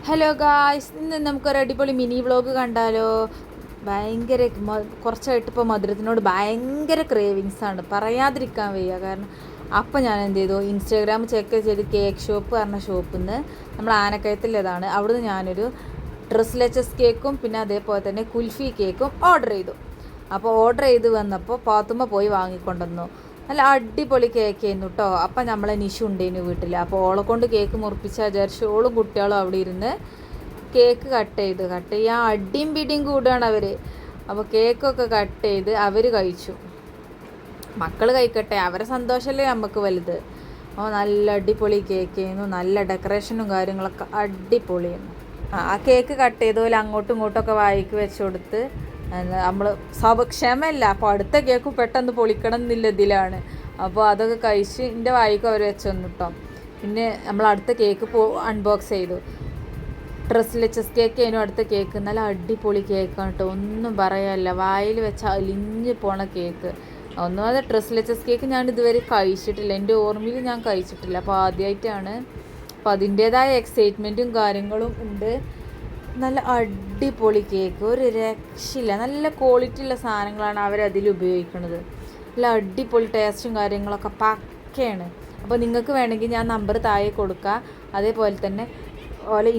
Hello guys, ഇന്ന് നമുക്കൊരു അടിപൊളി മിനി വ്ളോഗ് കണ്ടാലോ? ഭയങ്കര കുറച്ചായിട്ട് ഇപ്പോൾ മധുരത്തിനോട് ഭയങ്കര ക്രേവിങ്സാണ്, പറയാതിരിക്കാൻ വയ്യ. കാരണം അപ്പം ഞാൻ എന്ത് ചെയ്തു, ഇൻസ്റ്റാഗ്രാം ചെക്ക് ചെയ്ത് കേക്ക് ഷോപ്പ് പറഞ്ഞ ഷോപ്പിൽ നിന്ന്, നമ്മൾ ആനക്കയത്തിലേതാണ്, അവിടുന്ന് ഞാനൊരു ഡ്രസ്ലെച്ചസ് കേക്കും പിന്നെ അതേപോലെ തന്നെ കുൽഫി കേക്കും ഓർഡർ ചെയ്തു. അപ്പോൾ ഓർഡർ ചെയ്ത് വന്നപ്പോൾ പാത്തുമ്മ പോയി വാങ്ങിക്കൊണ്ടുവന്നു. നല്ല അടിപൊളി കേക്ക് ആയിരുന്നു കേട്ടോ. അപ്പം നമ്മളെ നിഷു ഉണ്ടായിരുന്നു വീട്ടിൽ. അപ്പോൾ ഓളെ കൊണ്ട് കേക്ക് മുറിപ്പിച്ച വിചാരിച്ചു ഓളും കുട്ടികളും അവിടെ ഇരുന്ന് കേക്ക് കട്ട് ചെയ്യാൻ അടിയും പിടിയും കൂടുകയാണ് അവർ. അപ്പോൾ കേക്കൊക്കെ കട്ട് ചെയ്ത് അവർ കഴിച്ചു. മക്കൾ കഴിക്കട്ടെ, അവരെ സന്തോഷമല്ലേ നമുക്ക് വലുത്. അപ്പോൾ നല്ല അടിപൊളി കേക്ക് ആയിരുന്നു, നല്ല ഡെക്കറേഷനും കാര്യങ്ങളൊക്കെ അടിപൊളിയായിരുന്നു. ആ കേക്ക് കട്ട് ചെയ്തപോലെ അങ്ങോട്ടും ഇങ്ങോട്ടൊക്കെ വായിക്ക് വെച്ച് കൊടുത്ത് നമ്മൾ ക്ഷമല്ല. അപ്പോൾ അടുത്ത കേക്ക് പെട്ടെന്ന് പൊളിക്കണം എന്നില്ല ഇതിലാണ്. അപ്പോൾ അതൊക്കെ കഴിച്ച് എൻ്റെ വായിക്ക് അവർ വെച്ച് തന്നു കേട്ടോ. പിന്നെ നമ്മൾ അടുത്ത കേക്ക് അൺബോക്സ് ചെയ്തു. ഡ്രസ്ലെച്ചസ് കേക്ക് ആയിരുന്നു അടുത്ത കേക്ക്. നല്ല അടിപൊളി കേക്കാണ് കേട്ടോ, ഒന്നും പറയാനില്ല. വായിൽ വെച്ചാൽ അലിഞ്ഞ് പോണ കേക്ക്. ഒന്നുമല്ല, ഡ്രസ്ലെച്ചസ് കേക്ക് ഞാൻ ഇതുവരെ കഴിച്ചിട്ടില്ല, എൻ്റെ ഓർമ്മയിൽ ഞാൻ കഴിച്ചിട്ടില്ല. അപ്പോൾ ആദ്യമായിട്ടാണ്. അപ്പോൾ അതിൻ്റേതായ എക്സൈറ്റ്മെൻറ്റും കാര്യങ്ങളും ഉണ്ട്. നല്ല അടിപൊളി കേക്ക്, ഒരു രക്ഷയില്ല. നല്ല ക്വാളിറ്റി ഉള്ള സാധനങ്ങളാണ് അവരതിൽ ഉപയോഗിക്കുന്നത്. നല്ല അടിപൊളി ടേസ്റ്റും കാര്യങ്ങളൊക്കെ പക്കയാണ്. അപ്പോൾ നിങ്ങൾക്ക് വേണമെങ്കിൽ ഞാൻ നമ്പർ താഴെ കൊടുക്കാം. അതേപോലെ തന്നെ ഓലെ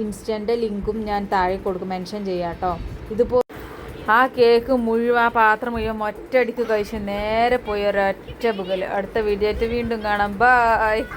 ഇൻസ്റ്റൻ്റെ ലിങ്കും ഞാൻ താഴെ കൊടുക്കും, മെൻഷൻ ചെയ്യാം കേട്ടോ. ഇതുപോലെ ആ കേക്ക് മുഴുവൻ, ആ പാത്രം മുഴുവൻ ഒറ്റയടിക്ക് കഴിച്ച് നേരെ പോയി ഒരൊറ്റ പുകൽ. അടുത്ത വീഡിയോ ആയിട്ട് വീണ്ടും കാണാം. ബൈ.